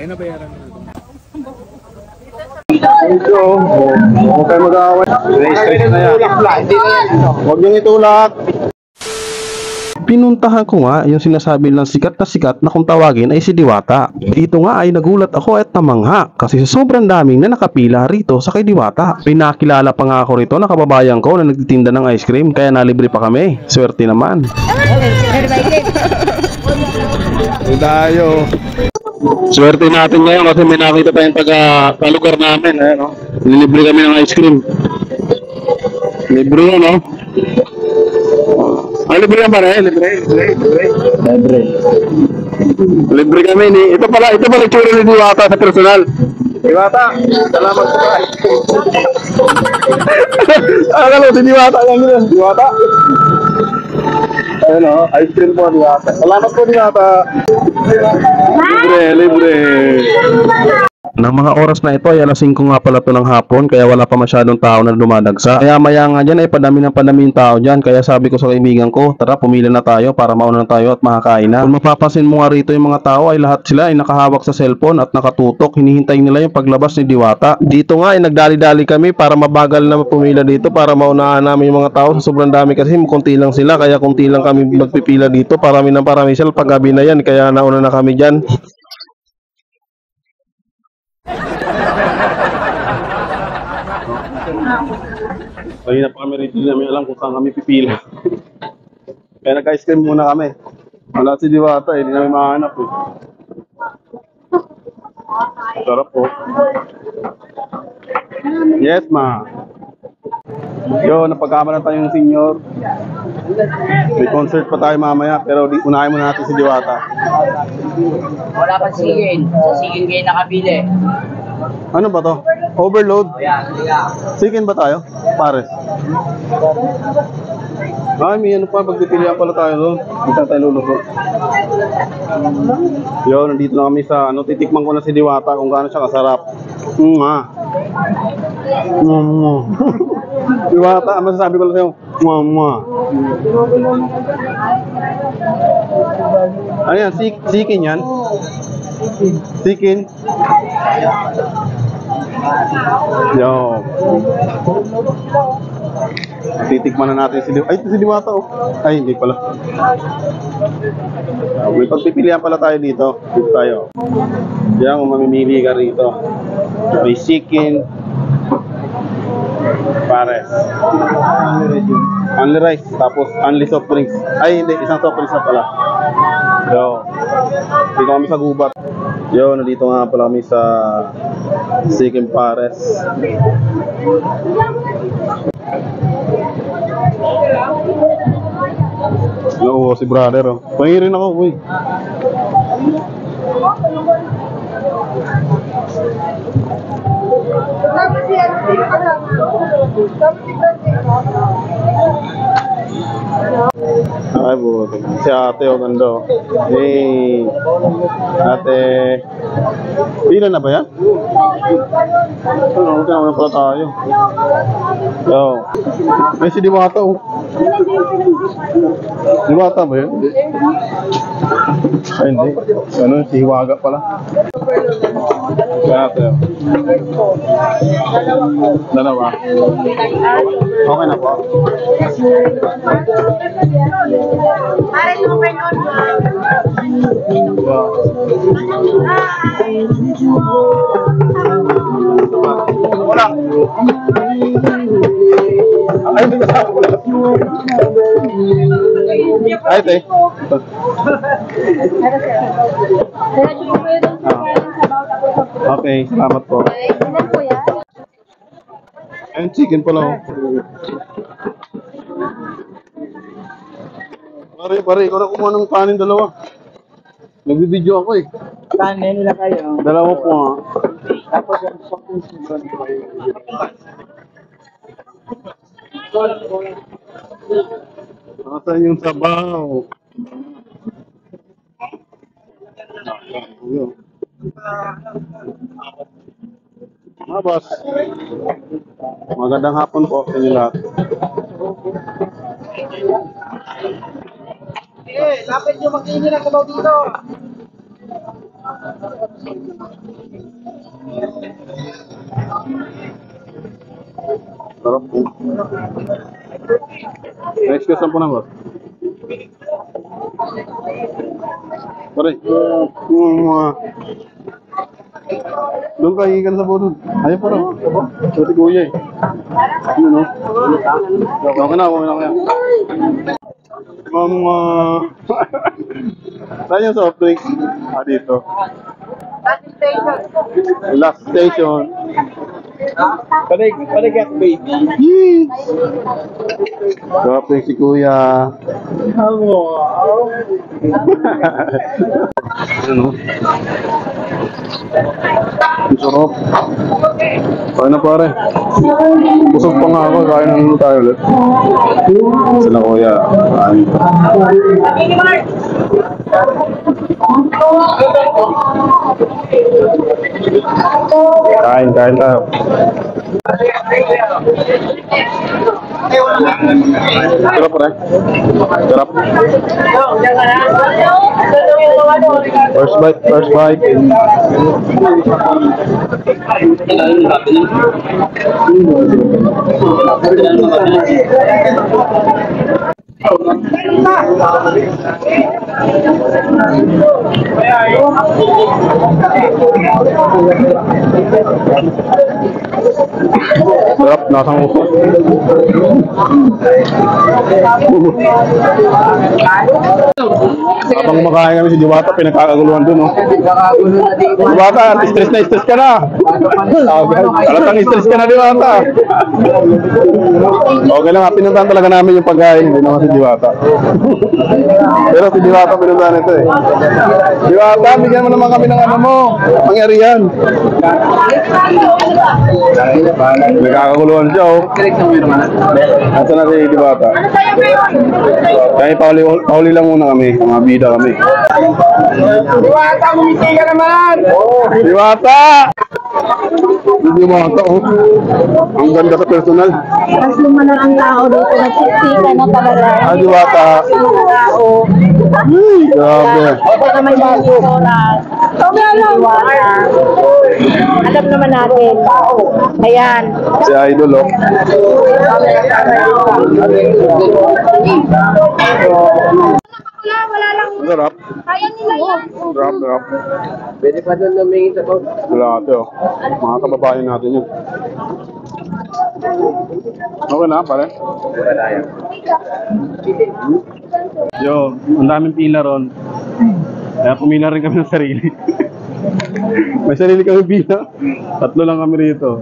Ay, nabayaran na ito. So, huwag kayo mag-aaway. Stress na yan. Huwag niyong itulak. Pinuntahan ko nga yung sinasabi ng sikat na kung tawagin ay si Diwata. Dito nga ay nagulat ako at namangha kasi sobrang daming na nakapila rito sa kay Diwata. Pinakilala pa nga ako rito na kababayan ko na nagtitinda ng ice cream kaya nalibre pa kami. Swerte naman. Tayo. Swerte natin ngayon kasi may nakita tayong taga-lugar namin. No? Nilibre kami ng ice cream. Libre yun, no? Libre yan pare, libre. Libre kami ni. Ito pala tsura ni Diwata sa personal. Diwata, salamat po tayo. Akala mo si Diwata lang yun. Diwata. Ayun o, ice cream po Diwata. Salamat po Diwata. Libre. Nang mga oras na ito ay alas 5 nga pala ito ng hapon kaya wala pa masyadong tao na dumadagsa. Kaya maya nga dyan ay padami yung tao dyan. Kaya sabi ko sa kaibigan ko, tara pumila na tayo para mauna na tayo at makakain na. Kung mapapansin mo nga rito yung mga tao ay lahat sila ay nakahawak sa cellphone at nakatutok. Hinihintay nila yung paglabas ni Diwata. Dito nga ay nagdali-dali kami para mabagal na pumila dito para maunahan namin yung mga tao. Sobrang dami kasi kunti lang sila kaya kunti lang kami magpipila dito. Parami sila paggabi na yan kaya nauna na kami dyan. Kanina pa kami rito, namin alam kung saan kami pipila. Kaya nag-ice cream muna kami. Wala si Diwata hindi namin mahanap eh. Sarap po. Yes ma. Yo, napagkamalan tayong senior. May concert pa tayo mamaya pero unahin muna natin si Diwata. Wala pa sigin. Sa sigin kayo nakabili. Ano ba to? Overload? Chicken ba tayo? Pares. Ay, may ano pa, pagpipilihan pala tayo doon. Isa tayo luluto. Yo, nandito na kami sa, titikman ko na si Diwata kung gaano siya kasarap. Diwata, ang masasabi ko lang sa'yo, ano yan, chicken yan? Chicken? Yo. Titikman na natin si Diwata. Ay, ito si Diwata oh. Ay, hindi pala. May pagpipilian pala tayo dito. Dito tayo. Diyan kung mamimili ka rito. May chicken. Pares. Only rice. Tapos only soft drinks. Ay, hindi. Isang soft drinks na pala. Yo. Dito kami sa gubat. Yo, nandito nga pala kami sa chicken pares. Oo, si brother oh. Pangirin ako, uy. Ay buti. Si ate o ganda. Hey. Ate. Pila na ba yan? Ano na pala tayo? Yo. May si Diwata oh. Diwata ba yun? Ay hindi. Ano si Hiwaga pala. Si ate oh. Dalawa. Okay na po. Para yung overload mo. Wala. Ay, hindi ka wala. Ay, te. Okay, salamat po. Ayun, chicken pala oh. Pare, ikaw na kumuha ng kanin dalawa. Nagbibideo ako eh. Kanin nila kayo. Dalawa po nga. Tapos yung sokong doon. Nasaan yung sabaw? Boss. Magandang hapon po sa inyo lahat. Lapit nyo mag-iinit ang sabaw dito. Sarap po. Next question po na ba? Pare, doon ka hihigan sa bunod. Ayaw pa rin. Ito si Kuya eh. Ano no? Okay na kaya. Saan yung soft drinks? Dito. Last station. Panig ako, baby. Yee! Soft drinks si Kuya. Ano? Ang sarap. Kaya na pare. Busog pa nga ako. Kaya na tayo ulit. Sila Kuya. Kain tayo. Sarap pare. Sarap. First bite. Sarap, nasang uso. Habang kumakain kami si Diwata, pinagkakaguluhan dun, oh. Diwata, stress ka na. Talatang stress ka na, Diwata. Okay lang, pinuntahan talaga namin yung pagkain, hindi naman si Diwata. Pero si Diwata pinuntahan ito eh. Diwata, bigyan mo naman kami ng ano mo, pangyarihan. Nagkakaguluhan siya, oh. Asa na si Diwata? Kaya pauli lang muna kami, mga bida kami. Diwata, bumiti ka naman! Diwata! Diwata, oh. Ang ganda sa personal. Mas lumalang ang tao dito. Nagsiksika na talaga. Diwata. Tao. Grabe. Ito naman yung oras. Diwata. Alam naman natin. Ayan. Si Idol, oh. Wala lang. Sarap. Kaya nila yan. Sarap. Pwede pa doon lumingin sa to. Wala ate, oh. Mga kababayan natin yun. Okay na, pare. Yo, ang daming pila ron. Kaya pumila rin kami ng sarili. May sarili kami pila. 3 lang kami rito.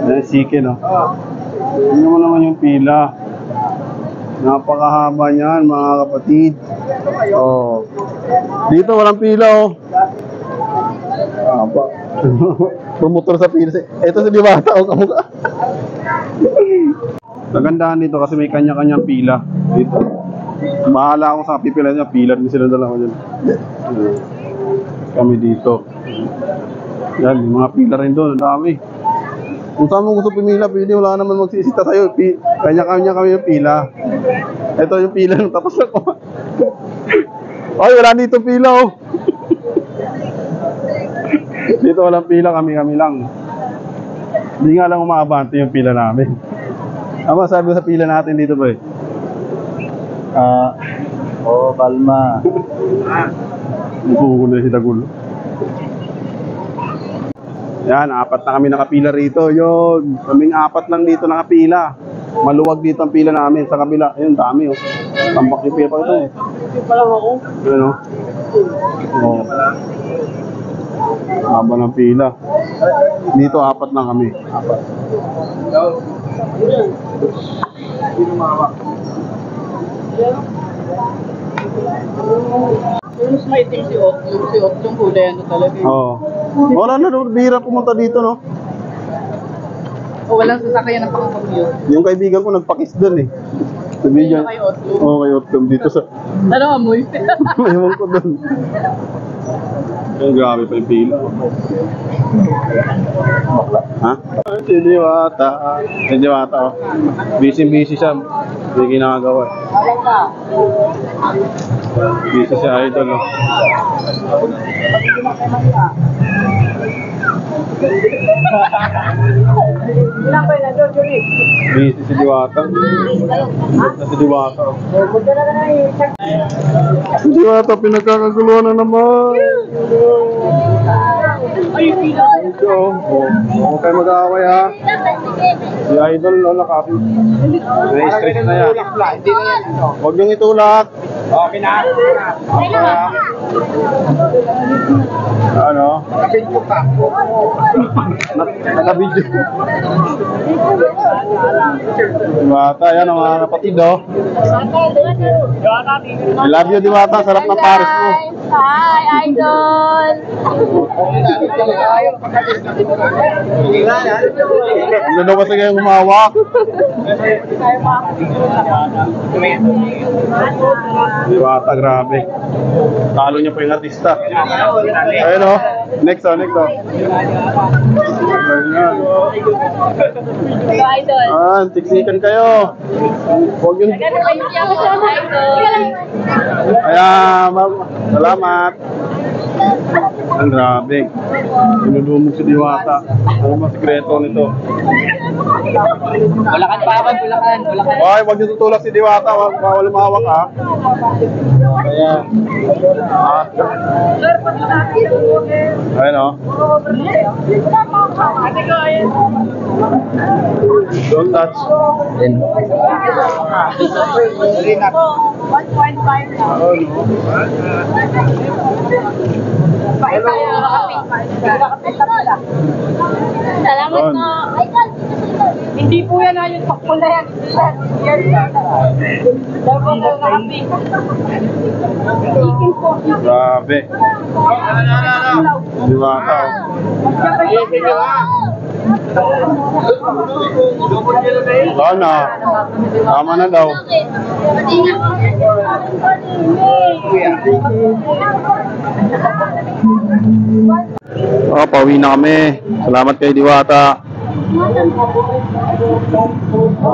Ayan, sike, no? Tingnan mo naman yung pila. Napakahaba niyan, mga kapatid. Oh. Dito walang pila, oh. Apa. Promotor sa pila. Ito si Diwata, oh, kamukha. Nagandahan dito kasi may kanya-kanyang pila dito. Bahala ako sa pipila niya, pila din sila dalawa dyan. Kami dito. Yan, yung mga pila rin doon, ang dami. Kung saan mo gusto pumila, pwede, wala naman magsisita sa'yo. Kanya-kanya kami yung pila. Ito yung pila ng tapos ako. Ay, wala dito pila, oh. Dito walang pila, kami lang. Hindi nga lang umaabante yung pila namin. Ama, sabi ko sa pila natin dito, boy. Kalma. Nagugulo si Dagulo. Yan, 4 na kami nakapila rito. Yun, kaming 4 lang dito nakapila. Maluwag dito ang pila namin sa kabila. Ayun, dami, oh. Tambak yung pila pa ito, eh. Pa lang ako. Ayun, oh. Oh. Haba ng pila. Dito 4 lang kami. 4. Mas maitim si Otlong. Si Otlong kulay ano talaga. Oo. Wala na, bihira pumunta dito, no? O walang sasakyan ng pang-commute. Yung kaibigan ko nagpakis doon, eh. Sabi niya. Kay Otlong. Oo, kay Otlong dito sa... Ano amoy? Ewan ko doon. Ang grabe pa yung pila. Ha? Si Diwata, oh. Busy siya. Hindi ginagawa. Busy si Idol, oh. Busy si Diwata. Si Diwata. Si Diwata, pinagkakaguluhan na naman. Ito, huwag kayo mag-aaway, ha. Si Idol, lola, kasi na-stress na yan. Huwag niyong itulak. Okay na. Ano? Naka-video. Diwata, yan ang mga kapatid, oh. I love you, Diwata. Sarap ng Paris mo. Hi, Idol! Hindi daw kasi kayong humawak. Diwata, grabe. Talo niya pa yung artista. Ayun, oh. Next, oh. Next, oh. Ayan. Idol! Ah, tiksikan kayo. Huwag yun. Kaya, ma'am, salamat. Ang grabe. Sinulumog si Diwata. Ano ba sikreto nito? Bulacan pa ako, Bulacan. Ay, huwag niyo tutulak si Diwata. Bawal mahawak, ha. Kaya, ayun, oh. Don't touch. 1.5 na. Oh, no. Salamat Don. po. Hindi po yan yung pakpo na yan. Dapat na kami. Ikin po. Grabe. Diwata, oh. Na. Tama na daw. Oh, pauwi na kami. Salamat kay Diwata.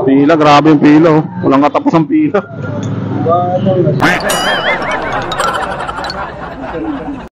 Pila, grabe yung pila, oh. Walang katapos ang pila.